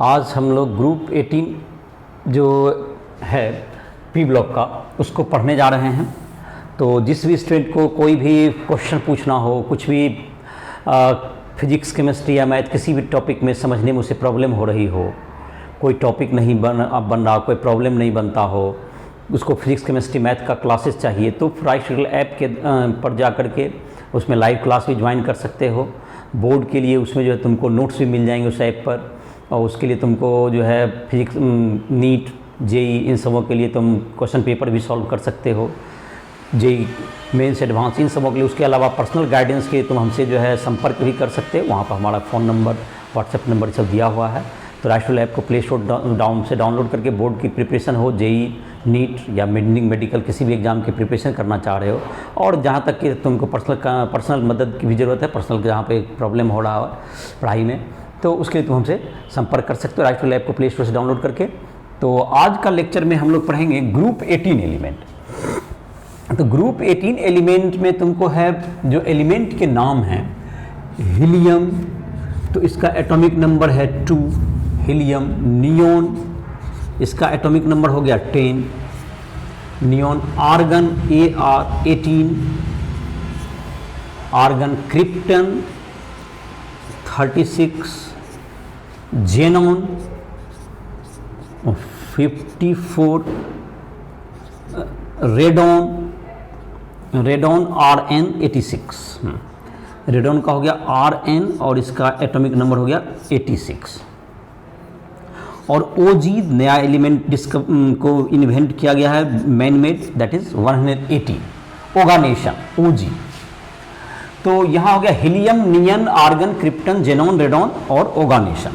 आज हम लोग ग्रुप 18 जो है पी ब्लॉक का उसको पढ़ने जा रहे हैं। तो जिस भी स्टूडेंट को कोई भी क्वेश्चन पूछना हो, कुछ भी फिजिक्स, केमिस्ट्री या मैथ किसी भी टॉपिक में समझने में उसे प्रॉब्लम हो रही हो, कोई टॉपिक नहीं बन रहा, कोई प्रॉब्लम नहीं बनता हो, उसको फिजिक्स, केमिस्ट्री, मैथ का क्लासेस चाहिए, तो राइट ट्यूटोरियल ऐप के पर जा कर के उसमें लाइव क्लास भी ज्वाइन कर सकते हो। बोर्ड के लिए उसमें जो है तुमको नोट्स भी मिल जाएंगे उस ऐप पर, और उसके लिए तुमको जो है फिजिक्स, नीट, जेई, इन सबों के लिए तुम क्वेश्चन पेपर भी सॉल्व कर सकते हो, जेई मेंस, एडवांस, इन सबों के लिए। उसके अलावा पर्सनल गाइडेंस के लिए तुम हमसे जो है संपर्क भी कर सकते हो। वहाँ पर हमारा फ़ोन नंबर, व्हाट्सएप नंबर सब दिया हुआ है। तो राइट ट्यूटोरियल ऐप को प्ले स्टोर से डाउनलोड करके बोर्ड की प्रिपरेशन हो, जेई, नीट या मेडिकल किसी भी एग्ज़ाम की प्रिपरेशन करना चाह रहे हो, और जहाँ तक कि तुमको पर्सनल मदद की भी ज़रूरत है, पर्सनल जहाँ पे प्रॉब्लम हो रहा है पढ़ाई में, तो उसके लिए तुम हमसे संपर्क कर सकते हो राइट ट्यूटोरियल ऐप को प्ले स्टोर से डाउनलोड करके। तो आज का लेक्चर में हम लोग पढ़ेंगे ग्रुप 18 एलिमेंट। तो ग्रुप 18 एलिमेंट में तुमको है जो एलिमेंट के नाम हैं, हीलियम, तो इसका एटॉमिक नंबर है 2, हीलियम। नियोन, इसका एटॉमिक नंबर हो गया 10, neon. Argon, Ar 18, argon. Krypton 36, xenon 54, radon Rn 86, radon का हो गया Rn और इसका एटॉमिक नंबर हो गया 86। और ओजी नया एलिमेंट को इन्वेंट किया गया है, मैन मेड, दैट इज 180, ओगानेशन, ओजी। तो यहाँ हो गया हीलियम, नियन, आर्गन, क्रिप्टन, जेनॉन, रेडॉन और ओगानेशन।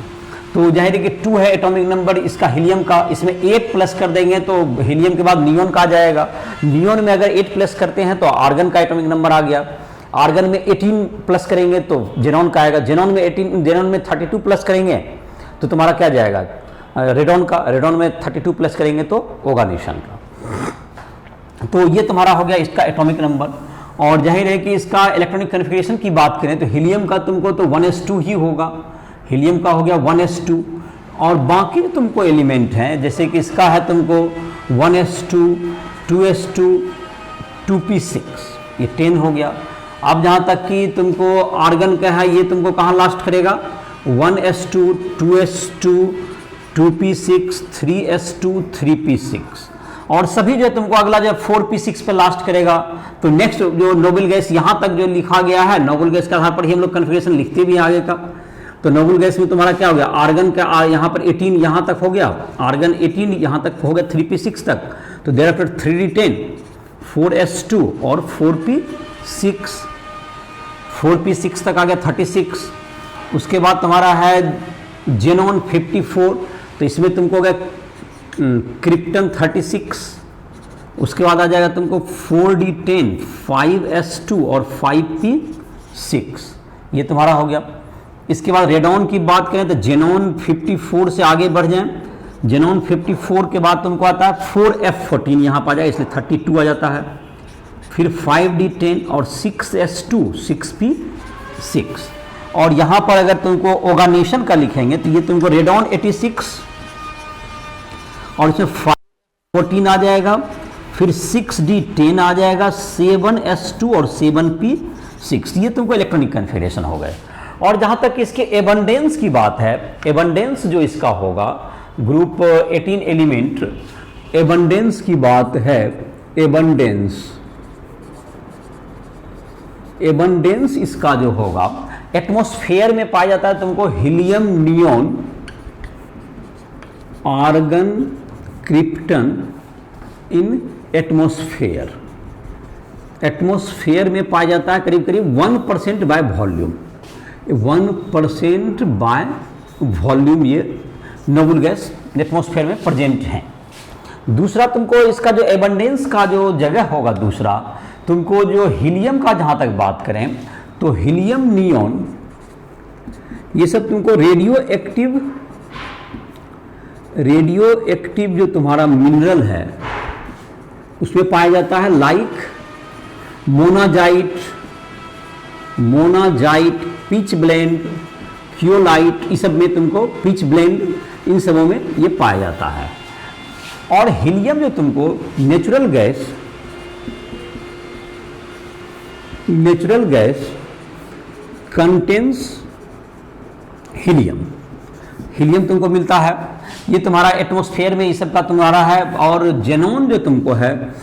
तो जाहिर है कि 2 है एटॉमिक नंबर इसका हीलियम का, इसमें 8 प्लस कर देंगे तो हीलियम के बाद नियोन का आ जाएगा। नियोन में अगर 8 प्लस करते हैं तो आर्गन का एटॉमिक नंबर आ गया। आर्गन में 18 प्लस करेंगे तो जेनॉन का आएगा। जेनॉन में 32 प्लस करेंगे तो तुम्हारा क्या जाएगा, रेडॉन का। रेडॉन में 32 प्लस करेंगे तो ओगानेशन का। तो ये तुम्हारा हो गया इसका एटॉमिक नंबर। और जाहिर है कि इसका इलेक्ट्रॉनिक कन्फिगरेशन की बात करें तो हीलियम का तुमको तो 1s2 ही होगा, हीलियम का हो गया 1s2। और बाकी जो तुमको एलिमेंट हैं, जैसे कि इसका है तुमको 1s2, 2s2, 2p6, ये 10 हो गया। अब जहाँ तक कि तुमको आर्गन का है, ये तुमको कहाँ लास्ट करेगा, 1s2, 2s2, 2p6, 3s2, 3p6। और सभी जो तुमको अगला जो 4p6 पे लास्ट करेगा। तो नेक्स्ट जो नोबल गैस यहाँ तक जो लिखा गया है, नोबल गैस के आधार पर ही हम लोग कन्फिगरेशन लिखते भी आगे का। तो नोबल गैस में तुम्हारा क्या हो गया, आर्गन का यहाँ पर 18 यहाँ तक हो गया, आर्गन 18 यहाँ तक हो गया 3p6 तक। तो देयर आफ्टर 3d10, 4s2 और 4p6, 4p6 तक आ गया 36। उसके बाद तुम्हारा है जेनॉन 54, तो इसमें तुमको हो गया क्रिप्टन 36। उसके बाद आ जाएगा तुमको 4d10, 5s2 और 5p6, ये तुम्हारा हो गया। इसके बाद रेडॉन की बात करें तो जेनॉन 54 से आगे बढ़ जाएं। जेनॉन 54 के बाद तुमको आता है 4f14, यहाँ पर आ जाएगा, इसलिए 32 आ जाता है। फिर 5d10 और 6s2, 6p6। और यहाँ पर अगर तुमको ओगानेशन का लिखेंगे तो ये तुमको रेडॉन 86 और इसमें 514 आ जाएगा। फिर 6d10 आ जाएगा, 7s2 और 7p6, ये तुमको इलेक्ट्रॉनिक कन्फिगरेशन हो गए। और जहाँ तक इसके एबंडेंस की बात है, एबंडेंस जो इसका होगा ग्रुप 18 एलिमेंट, एबंडेंस की बात है, एबंडेंस इसका जो होगा एटमॉस्फेयर में पाया जाता है तुमको helium, neon, argon, krypton in atmosphere. Atmosphere में पाया जाता है करीब करीब 1% बाय वॉल्यूम, 1% बाय वॉल्यूम ये नोबल गैस एटमॉस्फेयर में प्रेजेंट हैं। दूसरा तुमको इसका जो एबंडेंस का जो जगह होगा, दूसरा तुमको जो हीलियम का जहाँ तक बात करें तो हीलियम, नियोन, ये सब तुमको रेडियो एक्टिव जो तुम्हारा मिनरल है उसमें पाया जाता है, लाइक मोनाजाइट, पिच ब्लेंड, थियोलाइट, इस सब में तुमको पिच ब्लेंड, इन सबों में ये पाया जाता है। और हीलियम जो तुमको natural gas contains helium, helium तुमको मिलता है, ये तुम्हारा एटमॉस्फेयर में इस सब का तुम्हारा है। और जेनॉन जो तुमको है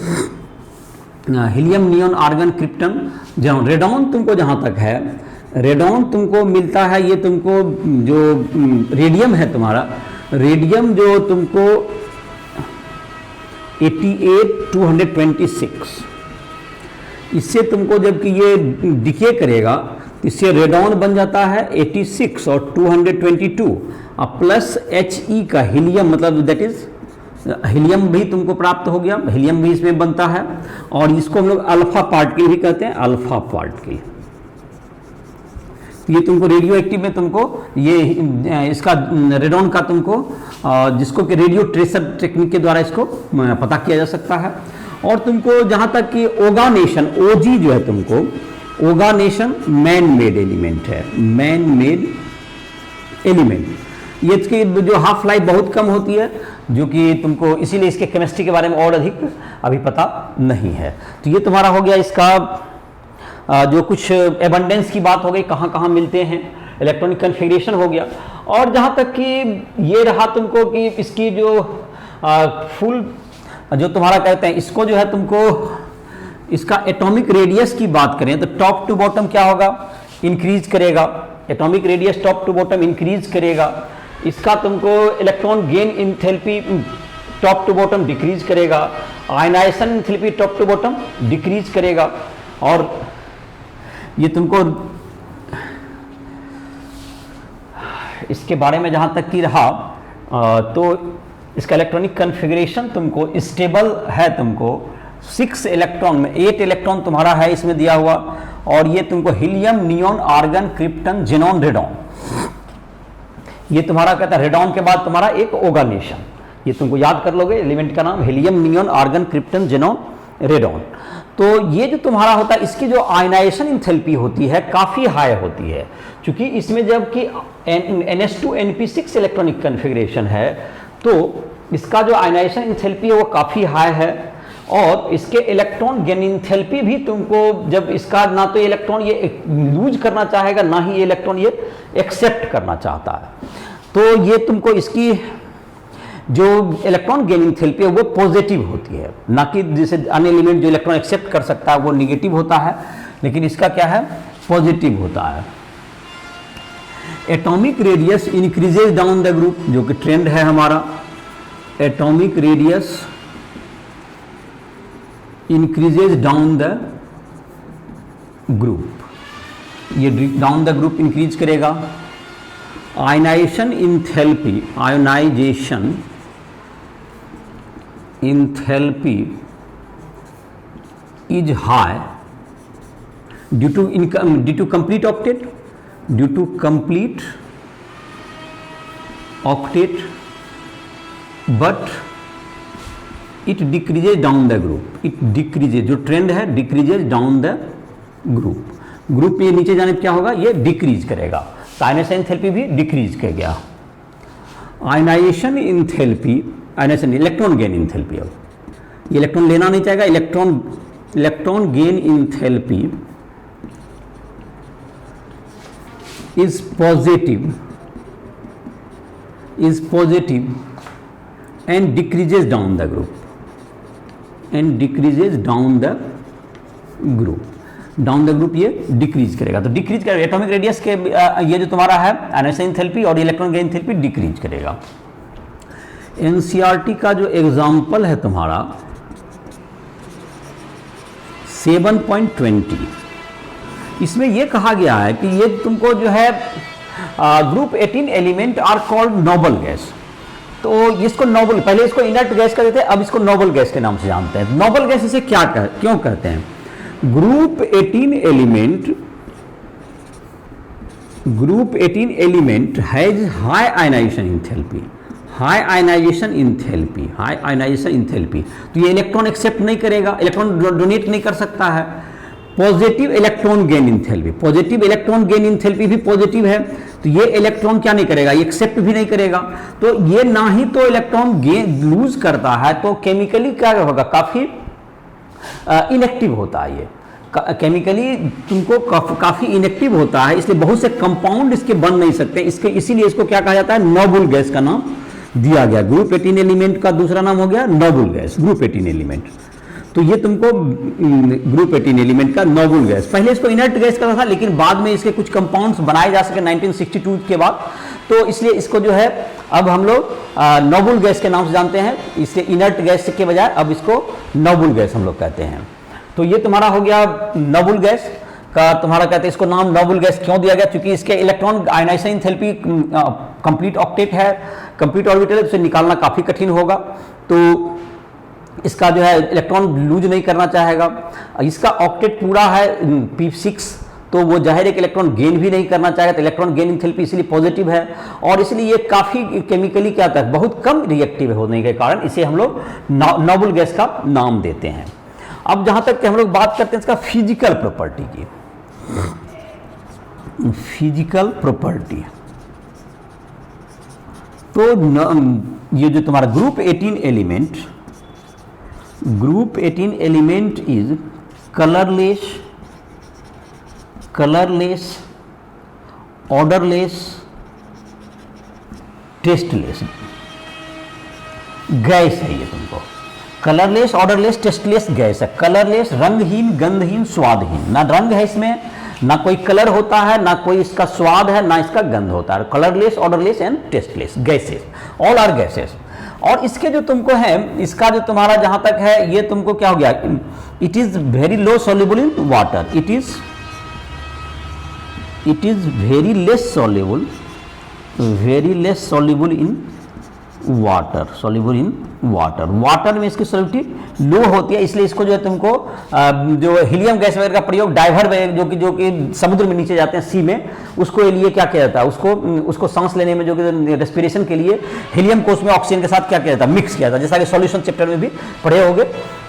helium, neon, argon, krypton, xenon. Radon तुमको जहाँ तक है, रेडॉन तुमको मिलता है, ये तुमको जो रेडियम है तुम्हारा, रेडियम जो तुमको 88,226, इससे तुमको जबकि ये डिके करेगा इससे रेडॉन बन जाता है 86 और 222 और प्लस He का हीलियम, मतलब दैट इज हीलियम भी तुमको प्राप्त हो गया, हीलियम भी इसमें बनता है। और इसको हम लोग अल्फा पार्टिकल भी कहते हैं, अल्फा पार्टिकल। ये तुमको रेडियो एक्टिव में तुमको ये इसका रेडॉन का तुमको जिसको कि रेडियो ट्रेसर टेक्निक के द्वारा इसको पता किया जा सकता है। और तुमको जहाँ तक कि ओगानेशन, ओजी जो है तुमको, ओगानेशन मैन मेड एलिमेंट है, मैन मेड एलिमेंट। ये इसकी जो हाफ लाइफ बहुत कम होती है, जो कि तुमको इसीलिए इसके केमिस्ट्री के बारे में और अधिक अभी पता नहीं है। तो ये तुम्हारा हो गया इसका जो कुछ एबंडेंस की बात हो गई, कहाँ कहाँ मिलते हैं, इलेक्ट्रॉनिक कन्फिगरेशन हो गया। और जहाँ तक कि ये रहा तुमको कि इसकी जो फुल जो तुम्हारा कहते हैं, इसको जो है तुमको इसका एटॉमिक रेडियस की बात करें तो टॉप टू बॉटम क्या होगा, इंक्रीज करेगा। Atomic radius top to bottom increase करेगा। इसका तुमको electron gain enthalpy top to bottom decrease करेगा। Ionization enthalpy top to bottom decrease करेगा। और ये तुमको इसके बारे में जहाँ तक कि रहा तो इसका इलेक्ट्रॉनिक कन्फिगरेशन तुमको स्टेबल है, तुमको 6 इलेक्ट्रॉन में 8 इलेक्ट्रॉन तुम्हारा है इसमें दिया हुआ। और ये तुमको helium, neon, argon, krypton, xenon, radon, ये तुम्हारा कहता है। रेडॉन के बाद तुम्हारा एक ओगानेशन, ये तुमको याद कर लोगे एलिमेंट का नाम, helium, neon, argon, krypton, xenon, radon. तो ये जो तुम्हारा होता है, इसकी जो आयनाइजेशन इंथैल्पी होती है काफ़ी हाई होती है, क्योंकि इसमें जबकि NH2NP6 इलेक्ट्रॉनिक कन्फिगरेशन है तो इसका जो आयनाइजेशन इंथैल्पी है वो काफ़ी हाई है। और इसके इलेक्ट्रॉन गेन इंथैल्पी भी तुमको, जब इसका ना तो ये इलेक्ट्रॉन ये लूज करना चाहेगा, ना ही ये इलेक्ट्रॉन ये एक्सेप्ट करना चाहता है, तो ये तुमको इसकी जो इलेक्ट्रॉन गेन इंथैल्पी है वो पॉजिटिव होती है, ना कि जैसे अन्य एलिमेंट जो इलेक्ट्रॉन एक्सेप्ट कर सकता है वो निगेटिव होता है, लेकिन इसका क्या है, पॉजिटिव होता है। Atomic radius increases down the group, जो कि ट्रेंड है हमारा। Atomic radius increases down the group, ये डाउन द ग्रुप इंक्रीज करेगा। Ionization enthalpy, ionization enthalpy is high due to complete octet, due to complete octet, but it decreases down the group. It decreases, जो trend है decreases down the group. Group ये नीचे जाने पर क्या होगा, ये डिक्रीज करेगा। तो आयनाइजेशन इंथैल्पी भी डिक्रीज कर गया। Ionization enthalpy, ionization electron gain enthalpy, अब ये इलेक्ट्रॉन लेना नहीं चाहेगा, electron gain enthalpy is positive and decreases down the group, down the group ये डिक्रीज करेगा। तो डिक्रीज करेगा एटॉमिक रेडियस के ये जो तुम्हारा है आयनाइजेशन इंथैल्पी और इलेक्ट्रॉन गेन इंथैल्पी डिक्रीज करेगा। एनसीईआरटी का जो एग्जाम्पल है तुम्हारा 7.20, इसमें ये कहा गया है कि ये तुमको जो है group 18 element are called noble gas. तो इसको नोबल, पहले इसको इनर्ट गैस कहते थे, अब इसको नोबल गैस के नाम से जानते हैं। नोबल गैस इसे क्यों कहते हैं? Group 18 element has high ionization enthalpy, तो ये इलेक्ट्रॉन एक्सेप्ट नहीं करेगा, इलेक्ट्रॉन डोनेट नहीं कर सकता है। Positive electron gain enthalpy, positive electron gain enthalpy भी पॉजिटिव है, तो ये इलेक्ट्रॉन क्या नहीं करेगा, एक्सेप्ट भी नहीं करेगा, तो ये ना ही तो इलेक्ट्रॉन गेन लूज करता है, तो केमिकली क्या होगा, काफी इनएक्टिव होता है ये, केमिकली तुमको काफी इनएक्टिव होता है, इसलिए बहुत से कंपाउंड इसके बन नहीं सकते, इसके इसीलिए इसको क्या कहा जाता है, नोबल गैस का नाम दिया गया। ग्रुप 18 एलिमेंट का दूसरा नाम हो गया नोबल गैस, ग्रुप 18 एलिमेंट। तो ये तुमको ग्रुप 18 एलिमेंट का नोबल गैस, पहले इसको इनर्ट गैस कहा था, लेकिन बाद में इसके कुछ कंपाउंड्स बनाए जा सके 1962 के बाद, तो इसलिए इसको जो है अब हम लोग नोबल गैस के नाम से जानते हैं, इसलिए इनर्ट गैस के बजाय अब इसको नोबल गैस हम लोग कहते हैं। तो ये तुम्हारा हो गया नोबल गैस का, तुम्हारा कहते हैं इसको नाम नोबल गैस क्यों दिया गया, क्योंकि इसके electron ionization enthalpy complete octet है, कंप्लीट ऑर्बिटल है, उसे निकालना काफी कठिन होगा, तो इसका जो है इलेक्ट्रॉन लूज नहीं करना चाहेगा, इसका ऑक्टेट पूरा है p6, तो वो जाहिर एक इलेक्ट्रॉन गेन भी नहीं करना चाहेगा, तो इलेक्ट्रॉन गेन एंथैल्पी इसलिए पॉजिटिव है, और इसलिए ये काफी केमिकली क्या होता है, बहुत कम रिएक्टिव होने के कारण इसे हम लोग नोबल गैस का नाम देते हैं। अब जहां तक हम लोग बात करते हैं इसका फिजिकल प्रॉपर्टी की, फिजिकल प्रॉपर्टी, तो ये जो तुम्हारा group 18 element, group 18 element is colourless, colourless, odourless, tasteless gas है ये तुमको, कलरलेस, ऑर्डरलेस, टेस्टलेस गैस है। कलरलेस रंगहीन, गंधहीन, स्वादहीन, ना रंग है इसमें, ना कोई कलर होता है, ना कोई इसका स्वाद है, ना इसका गंध होता है। Colourless, odourless and tasteless gases, all are gases. और इसके जो तुमको है, इसका जो तुम्हारा जहां तक है, ये तुमको क्या हो गया, it is very low soluble in water, it is very less soluble, very less soluble in water, soluble in water, water में इसकी सॉल्युबिलिटी लो होती है, इसलिए इसको जो है तुमको जो हीलियम गैस वगैरह का प्रयोग डाइवर जो कि समुद्र में नीचे जाते हैं सी में, उसको लिए क्या किया जाता है, उसको सांस लेने में जो कि रेस्पिरेशन के लिए हीलियम को उसमें ऑक्सीजन के साथ क्या किया जाता है, मिक्स किया जाता है, जैसा कि सॉल्यूशन चैप्टर में भी पढ़े होगे,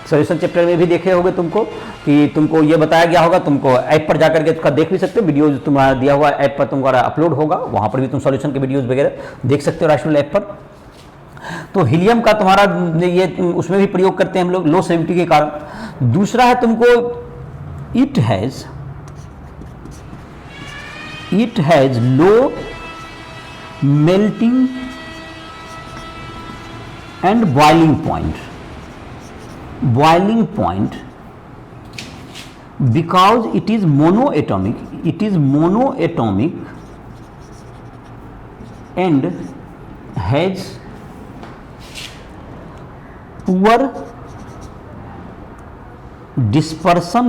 सॉल्यूशन चैप्टर में भी देखे होगे तुमको, कि तुमको ये बताया गया होगा, तुमको ऐप पर जाकर के उसका देख भी सकते हो, वीडियो तुम्हारा दिया हुआ ऐप पर तुम्हारा अपलोड होगा, वहां पर भी तुम सॉल्यूशन के वीडियोज वगैरह देख सकते हो राष्ट्रीय ऐप पर। तो हीलियम का तुम्हारा ये उसमें भी प्रयोग करते हैं हम लोग लो सॉल्युबिलिटी के कारण। दूसरा है तुमको it has low melting and boiling point because it is monoatomic and has poor dispersion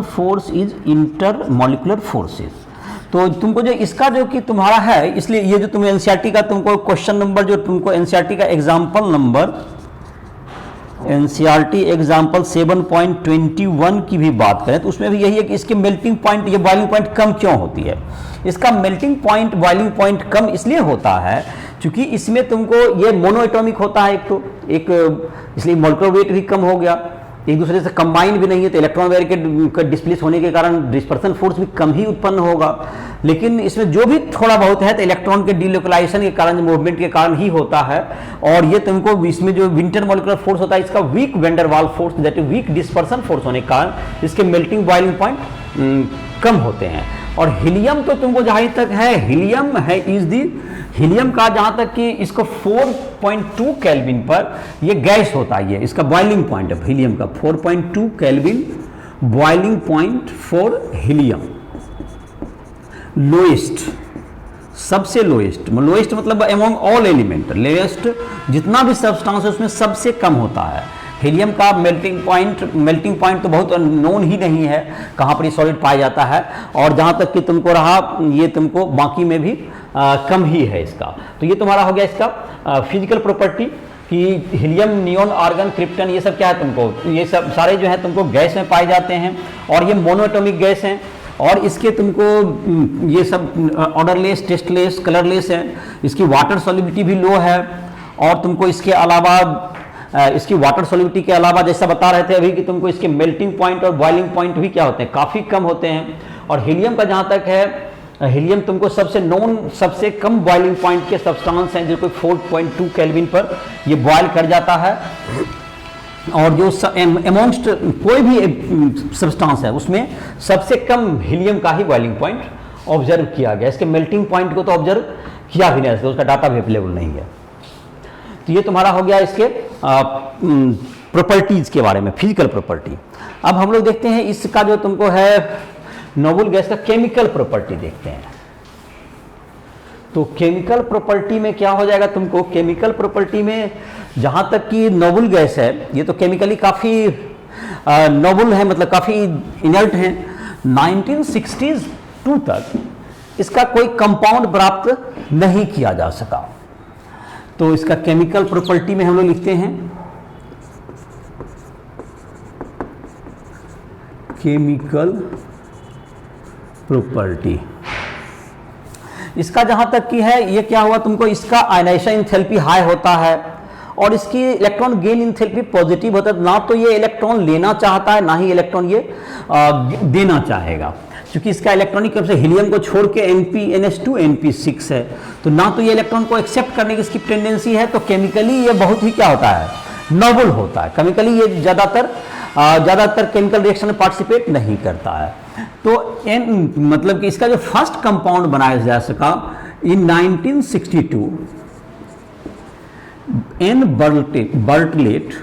force is intermolecular forces। तो तुमको जो इसका जो कि तुम्हारा है, इसलिए ये जो तुम्हें एनसीईआरटी का तुमको क्वेश्चन नंबर, जो तुमको एनसीईआरटी का एग्जाम्पल नंबर, एनसीईआरटी एग्जाम्पल 7.21 की भी बात करें तो उसमें भी यही है कि इसके मेल्टिंग पॉइंट, ये बॉइलिंग पॉइंट कम क्यों होती है। इसका मेल्टिंग पॉइंट, बॉइलिंग पॉइंट कम इसलिए होता है क्योंकि इसमें तुमको ये मोनोएटॉमिक होता है इसलिए मॉलिक्यूलर वेट भी कम हो गया, एक दूसरे से कंबाइन भी नहीं है, तो इलेक्ट्रॉन वगैरह के डिस्प्लेस होने के कारण डिस्पर्सन फोर्स भी कम ही उत्पन्न होगा। लेकिन इसमें जो भी थोड़ा बहुत है तो इलेक्ट्रॉन के डिलोकलाइजेशन के कारण, मूवमेंट के कारण ही होता है। और ये तुमको इसमें जो इंटरमॉलिक्यूलर फोर्स होता है, इसका weak van der Waals force, that is weak dispersion force होने के कारण इसके मेल्टिंग बॉइलिंग पॉइंट कम होते हैं। और हीलियम तो तुमको जहां तक है, हीलियम है इज दी, हीलियम का जहां तक कि इसको 4.2 केल्विन पर ये गैस होता है, ये इसका बॉइलिंग पॉइंट है हीलियम का 4.2 kelvin boiling point for helium. Lowest, सबसे लोएस्ट मतलब अमॉन्ग ऑल एलिमेंट, लोएस्ट जितना भी सब्सटेंस है उसमें सबसे कम होता है। हीलियम का मेल्टिंग पॉइंट तो बहुत नोन ही नहीं है कहाँ पर ये सॉलिड पाया जाता है। और जहाँ तक कि तुमको रहा, ये तुमको बाकी में भी कम ही है इसका। तो ये तुम्हारा हो गया इसका फिजिकल प्रॉपर्टी कि हीलियम, नियोन, आर्गन, क्रिप्टन, ये सब क्या है तुमको, ये सब सारे जो है तुमको गैस में पाए जाते हैं और ये मोनोएटॉमिक गैस हैं। और इसके तुमको ये सब ऑर्डरलेस, टेस्टलेस, कलरलेस है। इसकी वाटर सॉल्युबिलिटी भी लो है। और तुमको इसके अलावा इसकी वाटर सॉल्युबिलिटी के अलावा जैसा बता रहे थे अभी कि तुमको इसके मेल्टिंग पॉइंट और बॉइलिंग पॉइंट भी क्या होते हैं, काफ़ी कम होते हैं। और हीलियम का जहाँ तक है, हीलियम तुमको सबसे कम बॉइलिंग पॉइंट के सब्सटेंस हैं, जो कोई 4.2 केल्विन पर ये बॉयल कर जाता है। और जो एमोंगस्ट कोई भी सब्सटेंस है उसमें सबसे कम हीलियम का ही बॉइलिंग पॉइंट ऑब्जर्व किया गया। इसके मेल्टिंग पॉइंट को तो ऑब्जर्व किया भी नहीं, उसका डाटा भी अवेलेबल नहीं है। तो ये तुम्हारा हो गया इसके प्रॉपर्टीज के बारे में, फिजिकल प्रॉपर्टी। अब हम लोग देखते हैं इसका जो तुमको है नोबल गैस का केमिकल प्रॉपर्टी देखते हैं। तो केमिकल प्रॉपर्टी में क्या हो जाएगा तुमको, केमिकल प्रॉपर्टी में जहां तक कि नोबल गैस है ये तो केमिकली काफी नोबल है, मतलब काफी इनर्ट है। 1962 तक इसका कोई कंपाउंड प्राप्त नहीं किया जा सका। तो इसका केमिकल प्रॉपर्टी में हम लोग लिखते हैं केमिकल प्रॉपर्टी। इसका जहां तक की है ये क्या हुआ तुमको, इसका आयनाइजेशन एंथैल्पी हाई होता है और इसकी इलेक्ट्रॉन गेन एंथैल्पी पॉजिटिव होता है। ना तो ये इलेक्ट्रॉन लेना चाहता है, ना ही इलेक्ट्रॉन ये देना चाहेगा, क्योंकि इसका इलेक्ट्रॉनिक रूप से हीलियम को छोड़ के NP-NH2 NP6 है। तो ना तो ये इलेक्ट्रॉन को एक्सेप्ट करने की इसकी टेंडेंसी है, तो केमिकली ये बहुत ही क्या होता है, नोबल होता है। केमिकली ये ज़्यादातर केमिकल रिएक्शन में पार्टिसिपेट नहीं करता है। तो मतलब कि इसका जो फर्स्ट कंपाउंड बनाया जा सका in 1962 N Bartlett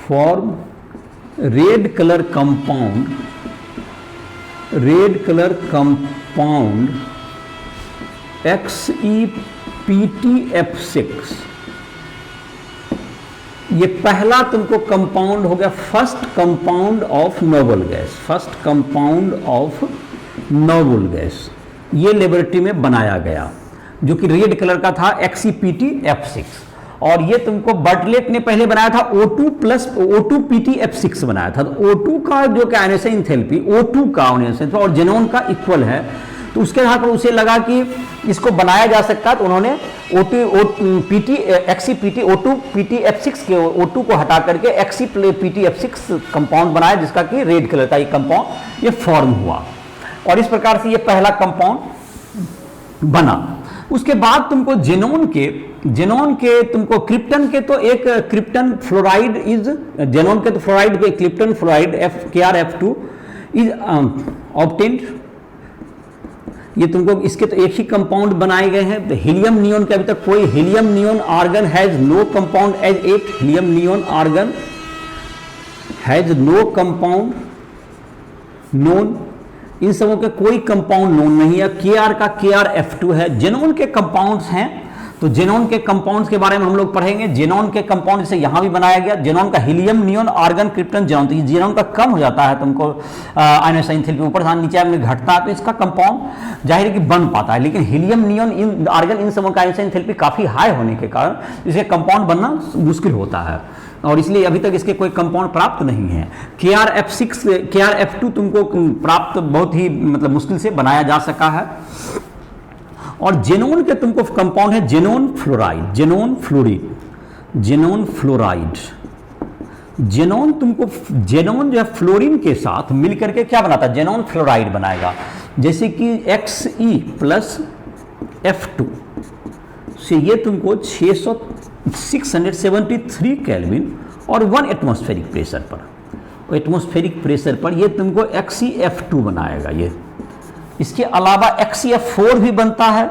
form red colour compound XePtF6। ये पहला तुमको कंपाउंड हो गया, first compound of noble gas. ये लेबोरेटरी में बनाया गया, जो कि रेड कलर का था, XePtF6। और ये तुमको बर्टलेट ने पहले बनाया था O2PtF6 बनाया था। तो O2 का जो कि आयनाइजेशन एंथैल्पी, O2 का आयनाइजेशन और जेनॉन का इक्वल है, तो उसके आधार पर उसे लगा कि इसको बनाया जा सकता है। तो उन्होंने O2PtF6 के O2 को हटा करके XePtF6 कंपाउंड बनाया, जिसका कि रेड कलर का ये कंपाउंड ये फॉर्म हुआ। और इस प्रकार से ये पहला कंपाउंड बना। उसके बाद तुमको जेनॉन के तुमको क्रिप्टन के, तो एक क्रिप्टन फ्लोराइड इज जेनॉन के, तो फ्लोराइड के krypton fluoride KrF2 is obtained. ये तुमको इसके तो एक ही कंपाउंड बनाए गए हैं। तो हीलियम नियोन के अभी तक कोई helium neon argon has no compound as yet. Helium neon argon has no compound known, इन सबों के कोई कंपाउंड नोन नहीं है। Kr का KrF2 है। जेनॉन के कंपाउंड्स हैं, तो जेनॉन के कंपाउंड्स के बारे में हम लोग पढ़ेंगे। जेनॉन के कंपाउंड से यहां भी बनाया गया। जेनॉन का helium neon argon krypton xenon, तो जेनॉन का कम हो जाता है तुमको आयनाइजेशन एंथैल्पी, ऊपर से नीचे में घटता है, तो इसका कंपाउंड जाहिर है कि बन पाता है। लेकिन हीलियम नियोन इन आर्गन इन सबों का आयनाइजेशन एंथैल्पी काफी हाई होने के कारण इसके कंपाउंड बनना मुश्किल होता है, और इसलिए अभी तक इसके कोई कंपाउंड प्राप्त नहीं है। KrF2 तुमको प्राप्त बहुत ही मतलब मुश्किल से बनाया जा सका है। और जेनॉन के तुमको कंपाउंड है जेनॉन जेनॉन जो है फ्लोरीन के साथ मिलकर के क्या बनाता है, जेनॉन फ्लोराइड बनाएगा। जैसे कि Xe+F2 से ये तुमको 673 केल्विन और 1 एटमॉस्फेरिक प्रेशर पर ये तुमको XeF2 बनाएगा। ये इसके अलावा XeF4 भी बनता है,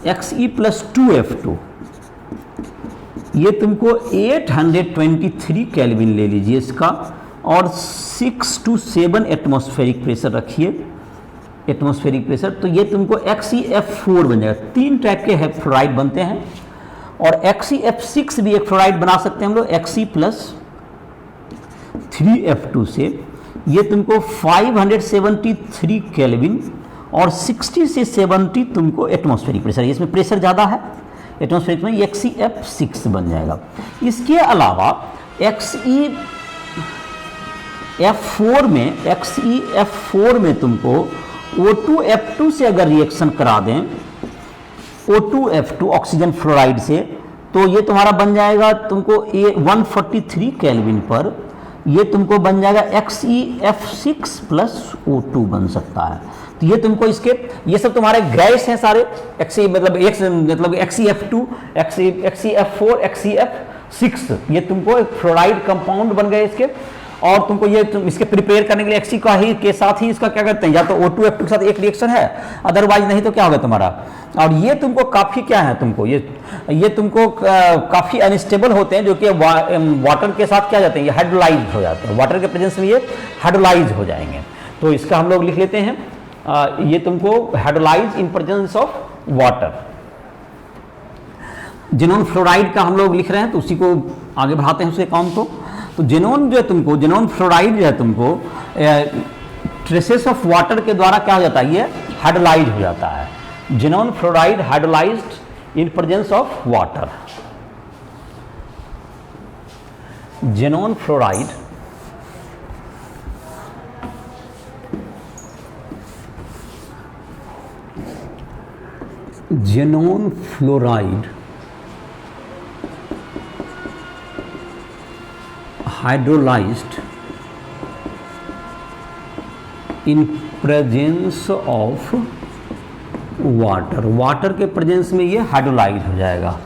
Xe+2F2। ये तुमको 823 केल्विन ले लीजिए इसका, और 6 to 7 एटमॉस्फेरिक प्रेशर रखिए, एटमॉस्फेरिक प्रेशर। तो ये तुमको XeF4 बन जाएगा। 3 टाइप के फ्लोराइड बनते हैं, और XeF6 भी एक फ्लोराइड बना सकते हैं हम लोग Xe+3F2 से। ये तुमको 573 केल्विन और 60 से 70 तुमको एटमॉस्फेरिक प्रेशर, इसमें प्रेशर ज़्यादा है एटमॉस्फेरिक में, XeF6 बन जाएगा। इसके अलावा XeF4 में तुमको O2F2 से अगर रिएक्शन करा दें O2F2 ऑक्सीजन फ्लोराइड से, तो ये तुम्हारा बन जाएगा तुमको 143 केल्विन पर ये तुमको बन जाएगा XeF6 प्लस O2 बन सकता है। तो ये तुमको इसके, ये सब तुम्हारे गैस हैं सारे, मतलब XeF2, XeF4, XeF6, ये तुमको एक फ्लोराइड कंपाउंड बन गए इसके। और तुमको ये इसके प्रिपेयर करने के लिए Xe का ही के साथ ही इसका क्या करते हैं, या तो O2F2 के साथ एक रिएक्शन है, अदरवाइज नहीं तो क्या होगा तुम्हारा। और ये तुमको काफ़ी क्या है, तुमको ये तुमको काफ़ी अनस्टेबल होते हैं, जो कि वाटर के साथ क्या जाते हैं, ये हाइड्रोलाइज हो जाते हैं, वाटर के प्रेजेंस में ये हाइड्रोलाइज हो जाएंगे। तो इसका हम लोग लिख लेते हैं, ये तुमको hydrolyse in presence of water. Xenon fluoride का हम लोग लिख रहे हैं, तो उसी को आगे बढ़ाते हैं उसके काम को। तो जेनॉन जो है तुमको, जेनॉन फ्लोराइड जो है तुमको ट्रेसेस ऑफ वाटर के द्वारा क्या हो जाता है, ये हाइड्रोलाइज हो जाता है। Xenon fluoride hydrolysed in presence of water. Xenon fluoride xenon fluoride hydrolysed in presence of water, water के प्रेजेंस में ये हाइड्रोलाइज हो जाएगा।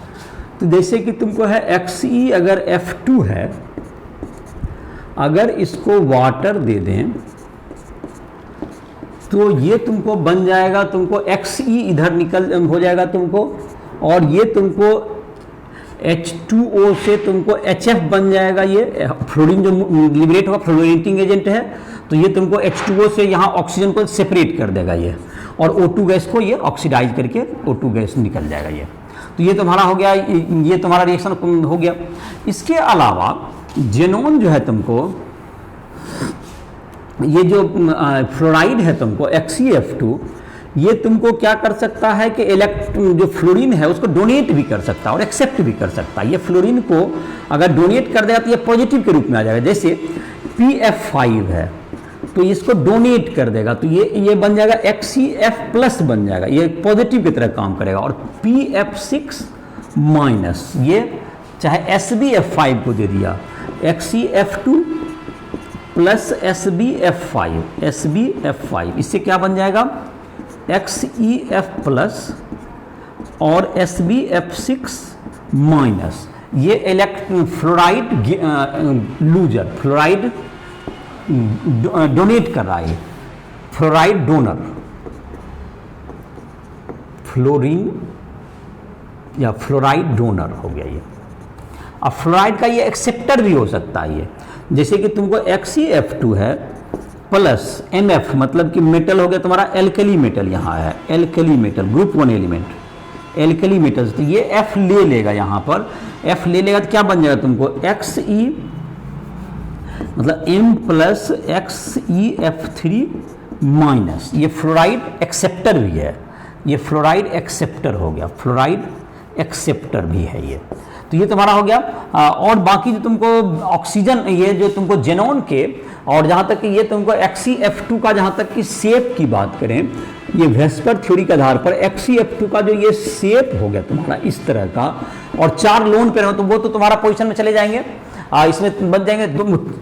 तो जैसे कि तुमको है Xe अगर F2 है, अगर इसको वाटर दे दें तो ये तुमको बन जाएगा, तुमको Xe इधर निकल हो जाएगा तुमको, और ये तुमको H2O से तुमको HF बन जाएगा। ये फ्लोरीन जो लिबरेट होगा, फ्लोरीनेटिंग एजेंट है, तो ये तुमको H2O से यहाँ ऑक्सीजन को सेपरेट कर देगा ये, और O2 गैस को ये ऑक्सीडाइज करके O2 गैस निकल जाएगा ये। तो ये तुम्हारा हो गया, ये तुम्हारा रिएक्शन हो गया। इसके अलावा जेनॉन जो है तुमको, ये जो फ्लोराइड है तुमको XeF2, ये तुमको क्या कर सकता है कि जो फ्लोरीन है उसको डोनेट भी कर सकता है और एक्सेप्ट भी कर सकता है। ये फ्लोरीन को अगर डोनेट कर देगा तो ये पॉजिटिव के रूप में आ जाएगा। जैसे PF5 है तो इसको डोनेट कर देगा, तो ये बन जाएगा XeF प्लस बन जाएगा, ये पॉजिटिव की तरह काम करेगा। और PF6 माइनस, ये चाहे SbF5 को दे दिया, XeF2 प्लस SbF5, इससे क्या बन जाएगा XeF प्लस और SbF6 माइनस। ये फ्लोराइड लूजर, फ्लोराइड डोनेट कर रहा है, फ्लोराइड डोनर, फ्लोरीन या फ्लोराइड डोनर हो गया ये। अब फ्लोराइड का ये एक्सेप्टर भी हो सकता है ये, जैसे कि तुमको XeF2 है प्लस MF, मतलब कि मेटल हो गया तुम्हारा एल्कली मेटल, यहाँ है alkali metal, group 1 element alkali metal, तो ये F ले लेगा, यहाँ पर F ले लेगा तो क्या बन जाएगा तुमको Xe मतलब M प्लस XeF3 माइनस, ये फ्लोराइड एक्सेप्टर भी है, ये फ्लोराइड एक्सेप्टर हो गया, फ्लोराइड एक्सेप्टर भी है ये। तो ये तुम्हारा हो गया। और बाकी जो तुमको ऑक्सीजन, ये जो तुमको जेनॉन के, और जहाँ तक कि ये तुमको XeF2 का जहाँ तक कि शेप की बात करें, ये वेस्पर थ्योरी के आधार पर XeF2 का जो ये शेप हो गया तुम्हारा इस तरह का, और 4 लोन पेयर हो तो वो तो तुम्हारा पोजीशन में चले जाएंगे, इसमें बच जाएंगे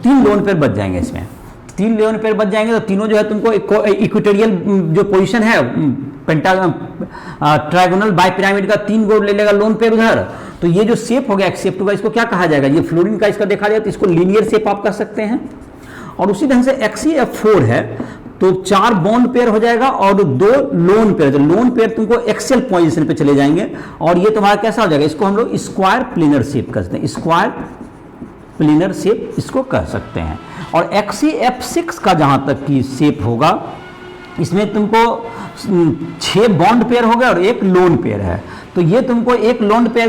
3 लोन पेयर बच जाएंगे, इसमें 3 लोन पेयर बच जाएंगे। तो तीनों जो है तुमको इक्वेटोरियल जो पोजीशन है, ट्रायगोनल बाइपिरामिड का 3 गो ले लेगा लोन पेयर उधर। तो ये जो शेप हो गया XeF2 का, इसको क्या कहा जाएगा, ये फ्लोरीन का इसका देखा जाए तो इसको लीनियर शेप आप कर सकते हैं। और उसी ढंग से XeF4 है तो 4 बॉन्ड पेयर हो जाएगा और 2 लोन पेयर, जो लोन पेयर तुमको एक्सेल पोजीशन पे चले जाएंगे, और ये तुम्हारा कैसा हो जाएगा, इसको हम लोग स्क्वायर प्लेनर शेप कर सकते हैं, स्क्वायर प्लेनर शेप इसको कह सकते हैं। और XeF6 का जहां तक की शेप होगा, इसमें तुमको 6 बॉन्ड पेयर हो गया और 1 लोन पेयर है, तो ये तुमको एक लोन पेयर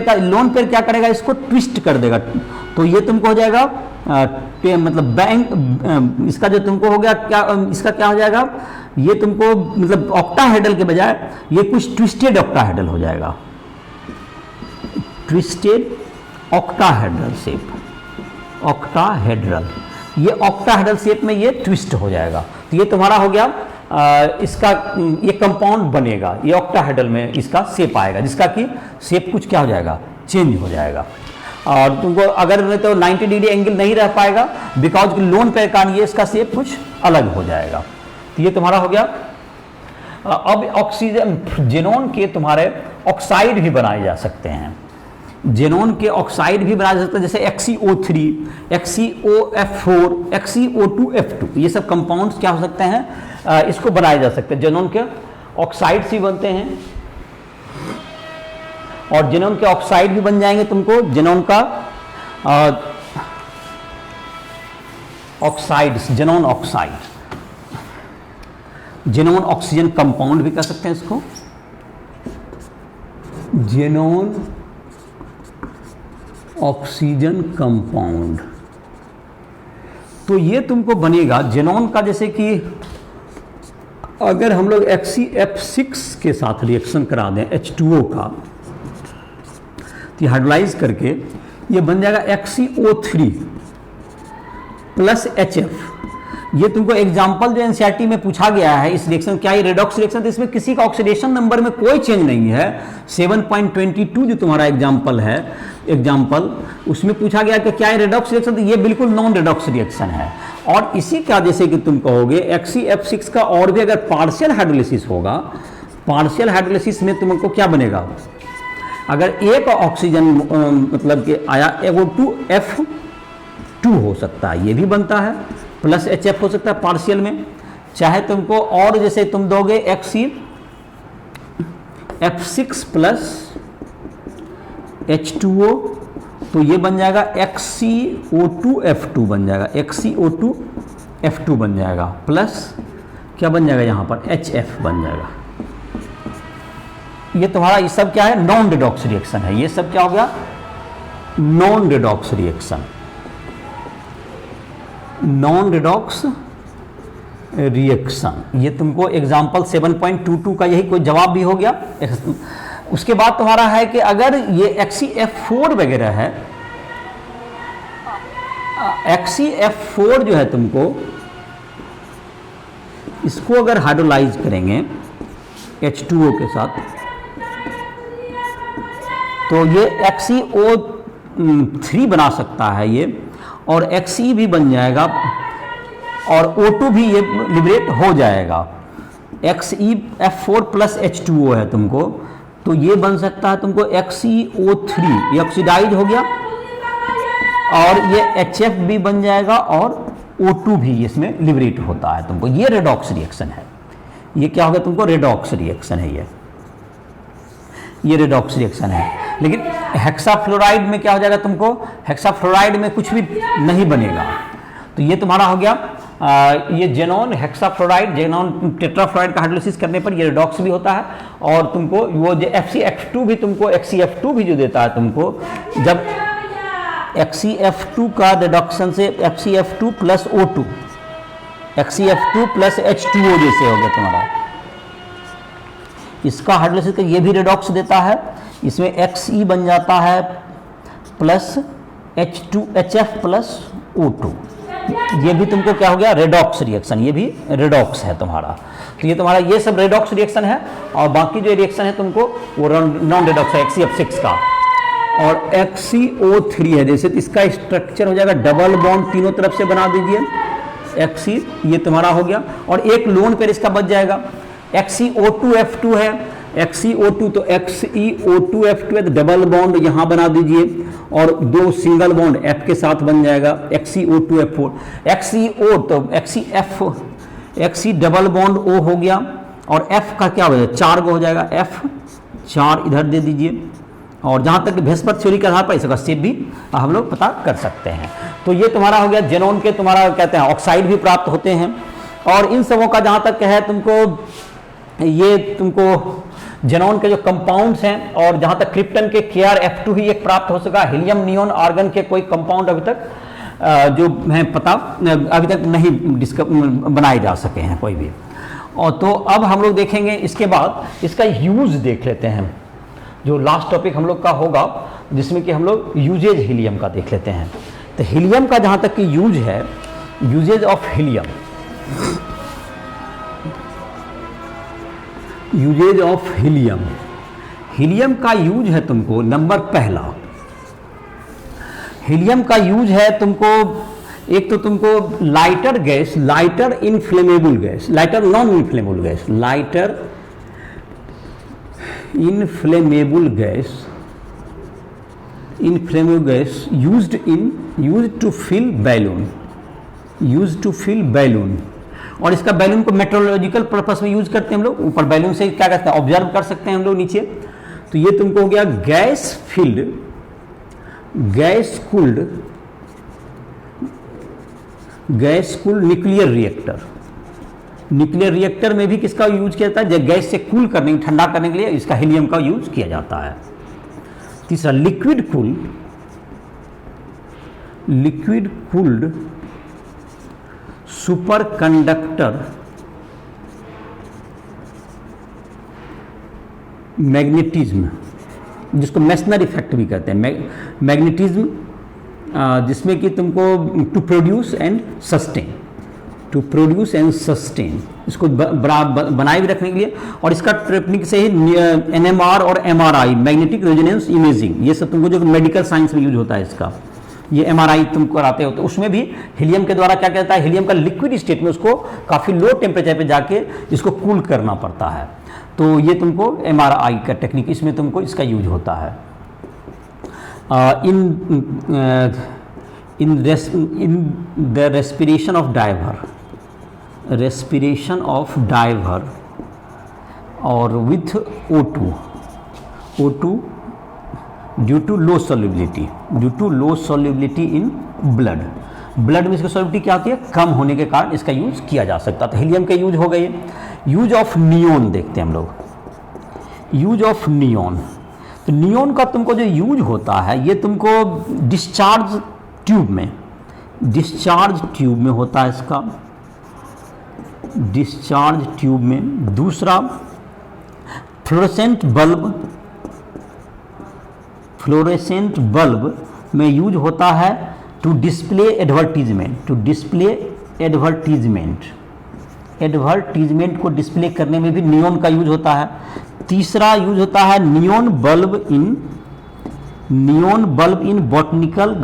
क्या करेगा, इसको ट्विस्ट कर देगा, तो ये तुमको हो जाएगा मतलब बैंक, इसका जो तुमको हो गया क्या, इसका क्या हो जाएगा, ये तुमको मतलब ऑक्टाहेड्रल के बजाय ये कुछ ट्विस्टेड ऑक्टाहेड्रल हो जाएगा, ट्विस्टेड ऑक्टाहेड्रल शेप, ऑक्टाहेड्रल, ये ऑक्टाहेड्रल शेप में ये ट्विस्ट हो जाएगा। तो ये तुम्हारा हो गया इसका ये कंपाउंड बनेगा, ये ऑक्टाहेड्रल में इसका शेप आएगा, जिसका कि शेप कुछ क्या हो जाएगा, चेंज हो जाएगा। और तुमको अगर नहीं तो 90 डिग्री एंगल नहीं रह पाएगा, बिकॉज लोन पेयर का ये इसका शेप कुछ अलग हो जाएगा। तो ये तुम्हारा हो गया। अब ऑक्सीजन जेनॉन के तुम्हारे ऑक्साइड भी बनाए जा सकते हैं, जेनॉन के ऑक्साइड भी बनाया जा सकता है, जैसे XeO3, XeOF4, XeO2F2, ये सब कंपाउंड्स क्या हो सकते हैं, इसको बनाए जा सकते हैं। जेनॉन के ऑक्साइड्स भी बनते हैं और जेनॉन के ऑक्साइड भी बन जाएंगे तुमको, जेनॉन का oxides, xenon oxide, xenon oxygen compound भी कह सकते हैं इसको, जेनॉन ऑक्सीजन कंपाउंड। तो ये तुमको बनेगा जेनॉन का, जैसे कि अगर हम लोग XeF6 के साथ रिएक्शन करा दें H2O का, तो हाइड्रोलाइज करके ये बन जाएगा XeO3 प्लस HF। ये तुमको एग्जाम्पल जो एनसीईआरटी में पूछा गया है इस रिएक्शन, क्या ये रेडॉक्स रिएक्शन, तो इसमें किसी का ऑक्सीडेशन नंबर में कोई चेंज नहीं है। 7.22 जो तुम्हारा एग्जाम्पल है, एग्जाम्पल उसमें पूछा गया कि क्या ये रेडॉक्स रिएक्शन, तो ये बिल्कुल नॉन रेडॉक्स रिएक्शन है। और इसी का जैसे कि तुम कहोगे XeF6 का और भी अगर पार्शियल हाइड्रोलिसिस होगा, पार्शियल हाइड्रोलिसिस में तुमको क्या बनेगा, अगर एक ऑक्सीजन मतलब कि आया O2F2 हो सकता है, ये भी बनता है, प्लस HF हो सकता है पार्शियल में। चाहे तुमको और जैसे तुम दोगे XeF6 प्लस H2O, तो ये बन जाएगा XeO2F2 बन जाएगा, XeO2F2 बन जाएगा, प्लस क्या बन जाएगा यहाँ पर HF बन जाएगा। ये तुम्हारा ये सब क्या है, नॉन रेडॉक्स रिएक्शन है। ये सब क्या हो गया, non redox reaction, non redox reaction. ये तुमको एग्जाम्पल 7.22 का यही कोई जवाब भी हो गया। उसके बाद तुम्हारा है कि अगर ये XeF4 वगैरह है, XeF4 जो है तुमको इसको अगर हाइड्रोलाइज करेंगे H2O के साथ, तो ये XeO3 बना सकता है ये, और Xe भी बन जाएगा और O2 भी ये लिबरेट हो जाएगा। XeF4 प्लस H2O है तुमको, तो ये बन सकता है तुमको XeO3, ये ऑक्सीडाइज हो गया, और ये HF भी बन जाएगा और O2 भी इसमें लिबरेट होता है तुमको। ये रेडॉक्स रिएक्शन है। ये क्या हो गया तुमको, रेडॉक्स रिएक्शन है ये रेडॉक्स रिएक्शन है। लेकिन हेक्साफ्लोराइड में क्या हो जाएगा तुमको, हेक्साफ्लोराइड में कुछ भी नहीं बनेगा। तो ये तुम्हारा हो गया ये जेनॉन हेक्साफ्लोराइड, जेनॉन टेट्राफ्लोराइड का हाइड्रोलिसिस करने पर ये रेडॉक्स भी होता है। और तुमको वो जो XeF2 भी तुमको, XeF2 भी जो देता है तुमको, जब XeF2 का रिडक्शन से XeF2 plus O2, XeF2 plus H2O जैसे हो गया तुम्हारा, इसका हाइड्रोलिसिस का ये भी रेडॉक्स देता है। इसमें Xe बन जाता है प्लस HF प्लस O2, ये भी तुमको क्या हो गया, रेडॉक्स रिएक्शन, ये भी रेडॉक्स है तुम्हारा। तो ये तुम्हारा ये सब रेडॉक्स रिएक्शन है। और बाकी जो रिएक्शन है तुमको वो नॉन रेडॉक्स है XeF6 का। और XeO3 है जैसे, तो इसका स्ट्रक्चर हो जाएगा डबल बॉन्ड, तीनों तरफ से बना दीजिए Xe, ये तुम्हारा हो गया। और एक लोन पेयर इसका बच जाएगा। XeO2F2 है, XeO2 तो XeO2F2 है, तो डबल बॉन्ड यहाँ बना दीजिए और दो सिंगल बॉन्ड F के साथ बन जाएगा XeO2F4। XeO तो Xe डबल बॉन्ड O हो गया, और F का क्या हो जाएगा, 4 गो हो जाएगा, F4 इधर दे दीजिए। और जहाँ तक भेस्पर थ्योरी के आधार पर इसका शेप भी हम लोग पता कर सकते हैं। तो ये तुम्हारा हो गया जेनॉन के, तुम्हारा कहते हैं ऑक्साइड भी प्राप्त होते हैं। और इन सबों का जहाँ तक है तुमको, ये तुमको जेनॉन के जो कंपाउंड्स हैं, और जहाँ तक क्रिप्टन के KrF2 ही एक प्राप्त हो सका, हीलियम नियोन आर्गन के कोई कंपाउंड अभी तक जो है पता अभी तक नहीं बनाए जा सके हैं कोई भी। और तो अब हम लोग देखेंगे इसके बाद इसका यूज देख लेते हैं, जो लास्ट टॉपिक हम लोग का होगा, जिसमें कि हम लोग यूजेज हीलियम का देख लेते हैं। तो हीलियम का जहाँ तक कि यूज है, uses of helium, uses of helium. Helium का यूज है तुमको नंबर पहला, हीलियम का यूज है तुमको, एक तो तुमको lighter gas, lighter inflammable gas, lighter non inflammable gas, lighter inflammable gas, inflammable gas used to fill balloon, use to fill balloon. और इसका बैलून को मेट्रोलॉजिकल पर्पस में यूज करते हैं हम लोग, ऊपर बैलून से क्या करते हैं, ऑब्जर्व कर सकते हैं हम लोग नीचे। तो ये तुमको हो गया gas filled, gas cooled nuclear reactor. Nuclear reactor में भी किसका यूज किया जाता है, जब गैस से कूल करने, ठंडा करने के लिए इसका हीलियम का यूज किया जाता है। तीसरा liquid cooled super conductor magnetism, जिसको मेसनर इफेक्ट भी कहते हैं, मैग्नेटिज्म, जिसमें कि तुमको टू प्रोड्यूस एंड सस्टेन, इसको बनाए भी रखने के लिए। और इसका टेक्निक से ही एनएमआर और एमआरआई, मैग्नेटिक रेजोनेंस इमेजिंग, ये सब तुमको जो मेडिकल साइंस में यूज होता है इसका, ये एमआरआई तुम कराते हो तो उसमें भी हीलियम के द्वारा क्या कहता है, हीलियम का लिक्विड स्टेट में उसको काफ़ी लो टेम्परेचर पे जाके इसको कूल करना पड़ता है। तो ये तुमको एमआरआई का टेक्निक, इसमें तुमको इसका यूज होता है। In the respiration of diver और with O2 due to low solubility in blood में इसकी सॉल्युबिलिटी क्या होती है, कम होने के कारण इसका यूज किया जा सकता है। तो हीलियम के यूज हो गए। यूज ऑफ नियोन देखते हैं हम लोग, यूज ऑफ नियोन। तो नियोन का तुमको जो यूज होता है, ये तुमको डिस्चार्ज ट्यूब में होता है इसका, डिस्चार्ज ट्यूब में। दूसरा फ्लोरेसेंट बल्ब में यूज होता है टू डिस्प्ले एडवर्टीजमेंट को डिस्प्ले करने में भी नियोन का यूज होता है। तीसरा यूज होता है neon bulb in botanical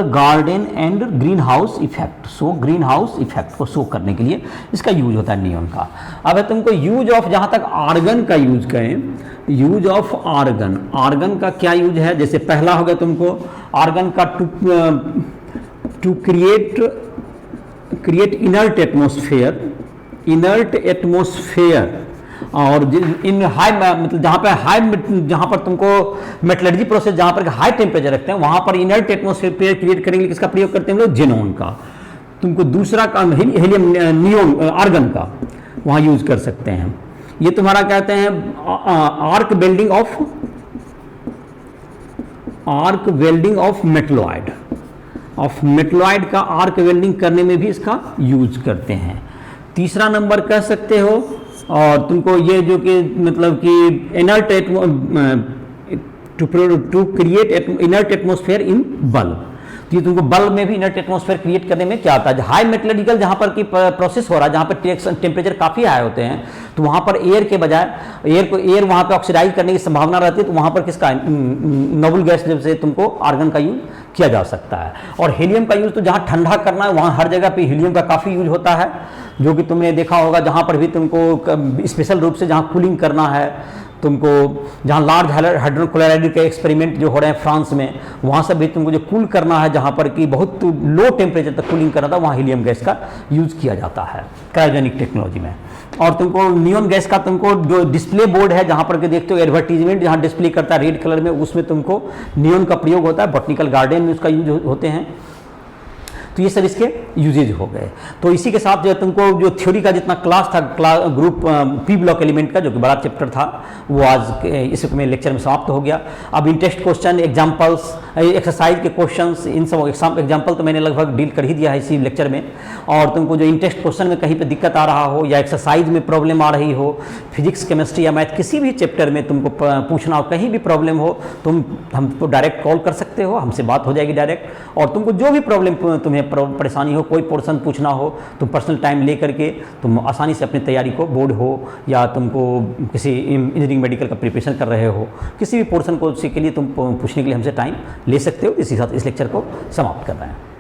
garden and green house effect को शो करने के लिए इसका यूज होता है नियोन का। अब है तुमको यूज ऑफ, जहां तक आर्गन का यूज करें, यूज ऑफ आर्गन का क्या यूज है। जैसे पहला हो गया तुमको आर्गन का टू क्रिएट इनर्ट एटमॉस्फेयर और इन हाई, मतलब जहाँ पर तुमको मेटलर्जी प्रोसेस, जहाँ पर हाई टेम्परेचर रखते हैं, वहाँ पर इनर्ट एटमॉस्फेयर क्रिएट करने के लिए किसका प्रयोग करते हैं हम लोग, जेनॉन का। तुमको दूसरा काम हीलियम नियोन आर्गन का वहाँ यूज कर सकते हैं। ये तुम्हारा कहते हैं आर्क वेल्डिंग ऑफ मेटलॉइड का आर्क वेल्डिंग करने में भी इसका यूज करते हैं। तीसरा नंबर कह सकते हो। और तुमको ये जो कि मतलब कि inert to create inert atmosphere in bulb, तो ये तुमको बल्ब में भी इनर्ट एटमॉस्फेयर क्रिएट करने में क्या आता है, हाई मेटलर्जिकल जहाँ पर की प्रोसेस हो रहा है, जहाँ पर टेम्परेचर काफ़ी हाई होते हैं, तो वहाँ पर एयर के बजाय एयर वहाँ पर ऑक्सीडाइज करने की संभावना रहती है, तो वहाँ पर किसका नोबल गैस से तुमको आर्गन का यूज किया जा सकता है। और हीलियम का यूज तो जहाँ ठंडा करना है वहाँ हर जगह पे हीलियम का काफ़ी यूज होता है, जो कि तुमने देखा होगा। जहाँ पर भी तुमको स्पेशल रूप से जहाँ कूलिंग करना है, तुमको जहाँ लार्ज हाइड्रोक्लोराइड के एक्सपेरिमेंट जो हो रहे हैं फ्रांस में, वहाँ से भी तुमको जो कूल करना है, जहाँ पर कि बहुत लो टेम्परेचर तक कूलिंग करना था, वहाँ हीलियम गैस का यूज किया जाता है क्रायोजेनिक टेक्नोलॉजी में। और तुमको नियोन गैस का तुमको जो डिस्प्ले बोर्ड है, जहाँ पर कि देखते हो एडवर्टीजमेंट जहाँ डिस्प्ले करता है रेड कलर में, उसमें तुमको नियोन का प्रयोग होता है, बॉटनिकल गार्डन में उसका यूज होते हैं। तो ये सब इसके यूजेज हो गए। तो इसी के साथ जो तुमको जो थ्योरी का जितना क्लास था, ग्रुप पी ब्लॉक एलिमेंट का, जो कि बड़ा चैप्टर था, वो आज इस में लेक्चर में समाप्त हो गया। अब इन टेस्ट क्वेश्चन, एग्जाम्पल्स, एक्सरसाइज के क्वेश्चंस, इन सब एग्जाम्पल तो मैंने लगभग डील कर ही दिया है इसी लेक्चर में। और तुमको जो इन टेस्ट क्वेश्चन में कहीं पे दिक्कत आ रहा हो, या एक्सरसाइज में प्रॉब्लम आ रही हो, फिजिक्स, केमिस्ट्री या मैथ, किसी भी चैप्टर में तुमको पूछना हो, कहीं भी प्रॉब्लम हो, तुम हमको डायरेक्ट कॉल कर सकते हो, हमसे बात हो जाएगी डायरेक्ट। और तुमको जो भी प्रॉब्लम तुम्हें तुम्हें परेशानी हो, कोई पोर्शन पूछना हो, तुम पर्सनल टाइम ले करके तुम आसानी से अपनी तैयारी को, बोर्ड हो या तुमको किसी इंजीनियरिंग मेडिकल का प्रिपरेशन कर रहे हो, किसी भी पोर्शन को के लिए तुम पूछने के लिए हमसे टाइम ले सकते हो। इसी के साथ इस लेक्चर को समाप्त कर रहे हैं।